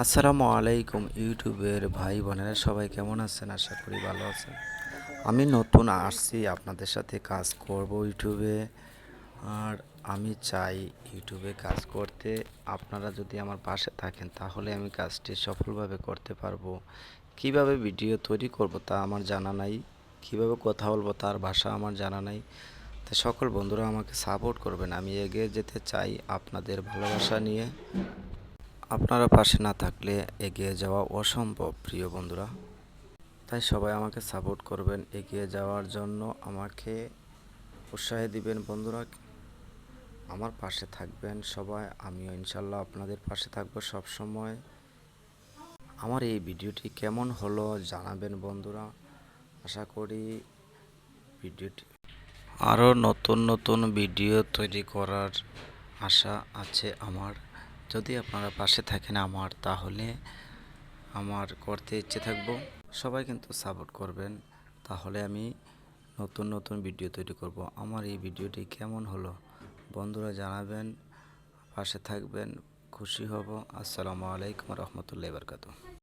আসসালামু আলাইকুম ইউটিউবের ভাই বোনেরা সবাই কেমন আছেন? আশা করি ভালো আছেন। আমি নতুন আসছি, আপনাদের সাথে কাজ করব ইউটিউবে। আর আমি চাই ইউটিউবে কাজ করতে আপনারা যদি আমার পাশে থাকেন তাহলে আমি কাজটি সফলভাবে করতে পারবো। কিভাবে ভিডিও তৈরি করব তা আমার জানা নাই, কিভাবে কথা বলবো তার ভাষা আমার জানা নাই। তো সকল বন্ধুরা আমাকে সাপোর্ট করবেন, আমি এগিয়ে যেতে চাই আপনাদের ভালোবাসা নিয়ে। আপনারা পাশে না থাকলে এগিয়ে যাওয়া অসম্ভব প্রিয় বন্ধুরা। তাই সবাই আমাকে সাপোর্ট করবেন, এগিয়ে যাওয়ার জন্য আমাকে উৎসাহ দিবেন বন্ধুরা। আমার পাশে থাকবেন সবাই, আমিও ইনশাল্লাহ আপনাদের পাশে থাকবো সব সময়। আমার এই ভিডিওটি কেমন হলো জানাবেন বন্ধুরা। আশা করি ভিডিওটি আরও নতুন নতুন ভিডিও তৈরি করার আশা আছে আমার। যদি আপনারা পাশে থাকেন আমার, তাহলে আমার করতে ইচ্ছে থাকবো। সবাই কিন্তু সাপোর্ট করবেন, তাহলে আমি নতুন নতুন ভিডিও তৈরি করব। আমার এই ভিডিওটি কেমন হলো বন্ধুরা জানাবেন, পাশে থাকবেন, খুশি হব। আসসালামু আলাইকুম রহমতুল্লাহি বারকাতুহু।